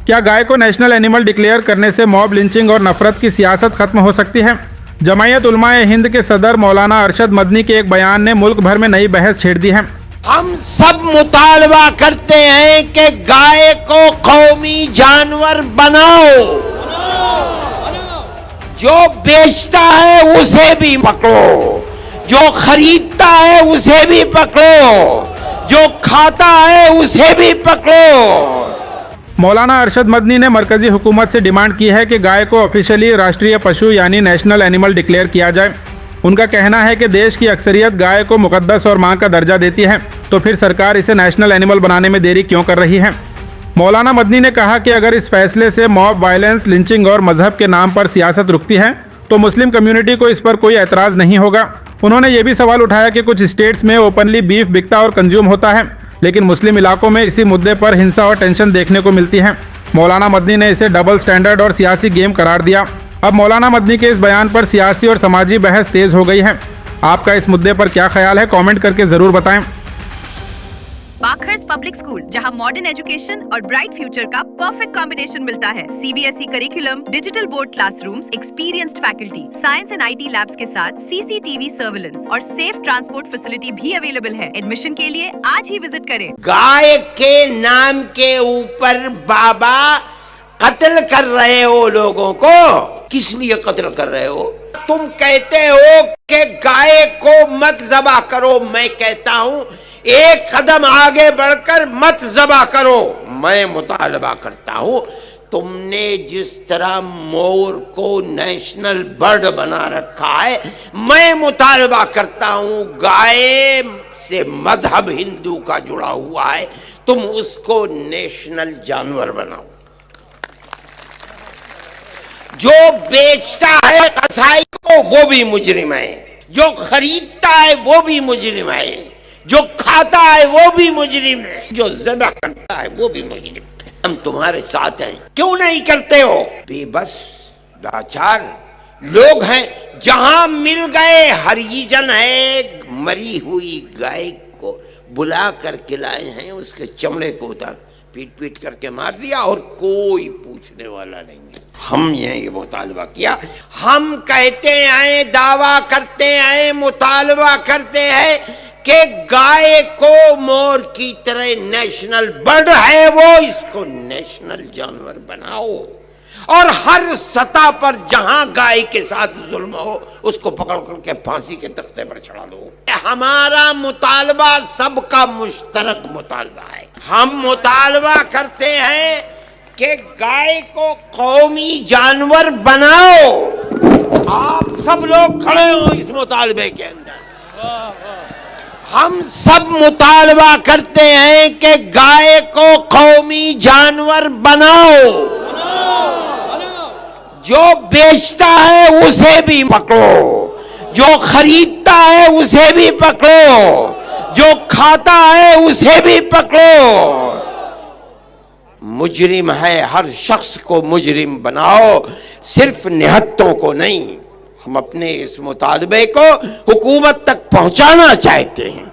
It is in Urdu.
کیا گائے کو نیشنل اینیمل ڈکلیئر کرنے سے موب لنچنگ اور نفرت کی سیاست ختم ہو سکتی ہے؟ جمعیت علماء ہند کے صدر مولانا ارشد مدنی کے ایک بیان نے ملک بھر میں نئی بحث چھیڑ دی ہے۔ ہم سب مطالبہ کرتے ہیں کہ گائے کو قومی جانور بناؤ، جو بیچتا ہے اسے بھی پکڑو، جو خریدتا ہے اسے بھی پکڑو، جو کھاتا ہے اسے بھی پکڑو۔ مولانا ارشد مدنی نے مرکزی حکومت سے ڈیمانڈ کی ہے کہ گائے کو آفیشلی راشٹریہ پشو یعنی نیشنل اینیمل ڈکلیئر کیا جائے۔ ان کا کہنا ہے کہ دیش کی اکثریت گائے کو مقدس اور ماں کا درجہ دیتی ہے، تو پھر سرکار اسے نیشنل اینیمل بنانے میں دیری کیوں کر رہی ہے؟ مولانا مدنی نے کہا کہ اگر اس فیصلے سے موب وائلنس، لنچنگ اور مذہب کے نام پر سیاست رکتی ہے تو مسلم کمیونٹی کو اس پر کوئی اعتراض نہیں ہوگا۔ انہوں نے یہ بھی سوال اٹھایا کہ کچھ اسٹیٹس میں اوپنلی بیف بکتا اور کنزیوم ہوتا ہے، لیکن مسلم علاقوں میں اسی مدعے پر ہنسا اور ٹینشن دیکھنے کو ملتی ہے۔ مولانا مدنی نے اسے ڈبل سٹینڈرڈ اور سیاسی گیم قرار دیا۔ اب مولانا مدنی کے اس بیان پر سیاسی اور سماجی بحث تیز ہو گئی ہے۔ آپ کا اس مدعے پر کیا خیال ہے؟ کامنٹ کر کے ضرور بتائیں۔ باکھرز پبلک اسکول، جہاں ماڈرن ایجوکیشن اور برائٹ فیوچر کا پرفیکٹ کمبینیشن ملتا ہے۔ CBSE curriculum, digital board class rooms, experienced faculty, science and IT labs کے ساتھ CCTV سرویلنس اور سیف ٹرانسپورٹ فیسلٹی بھی اویلیبل ہے۔ ایڈمیشن کے لیے آج ہی وزٹ کریں۔ گائے کے نام کے اوپر بابا قتل کر رہے ہو لوگوں کو، کس لیے قتل کر رہے ہو؟ تم کہتے ہو کہ گائے کو مت ذبح کرو، میں کہتا ہوں ایک قدم آگے بڑھ کر مت ذبح کرو۔ میں مطالبہ کرتا ہوں تم نے جس طرح مور کو نیشنل برڈ بنا رکھا ہے، میں مطالبہ کرتا ہوں گائے سے مذہب ہندو کا جڑا ہوا ہے، تم اس کو نیشنل جانور بناؤ۔ جو بیچتا ہے قصائی کو وہ بھی مجرم ہے، جو خریدتا ہے وہ بھی مجرم ہے، جو کھاتا ہے وہ بھی مجرم ہے، جو ذبح کرتا ہے وہ بھی مجرم ہے۔ ہم تمہارے ساتھ ہیں، کیوں نہیں کرتے ہو؟ بے بس لاچار لوگ ہیں، جہاں مل گئے ہریجن ہے، مری ہوئی گائے کو بلا کر کے لائے ہیں، اس کے چمڑے کو اتار پیٹ پیٹ کر کے مار دیا اور کوئی پوچھنے والا نہیں ہے۔ ہم یہ مطالبہ کیا، ہم کہتے ہیں، دعویٰ کرتے ہیں، مطالبہ کرتے ہیں کہ گائے کو مور کی طرح نیشنل برڈ ہے وہ، اس کو نیشنل جانور بناؤ، اور ہر سطح پر جہاں گائے کے ساتھ ظلم ہو اس کو پکڑ کر کے پھانسی کے تختے پر چڑھا دو۔ ہمارا مطالبہ سب کا مشترک مطالبہ ہے۔ ہم مطالبہ کرتے ہیں کہ گائے کو قومی جانور بناؤ۔ آپ سب لوگ کھڑے ہو اس مطالبے کے اندر۔ ہم سب مطالبہ کرتے ہیں کہ گائے کو قومی جانور بناؤ، جو بیچتا ہے اسے بھی پکڑو، جو خریدتا ہے اسے بھی پکڑو، جو کھاتا ہے اسے بھی پکڑو۔ مجرم ہے، ہر شخص کو مجرم بناؤ، صرف نہتوں کو نہیں۔ ہم اپنے اس مطالبے کو حکومت تک پہنچانا چاہتے ہیں۔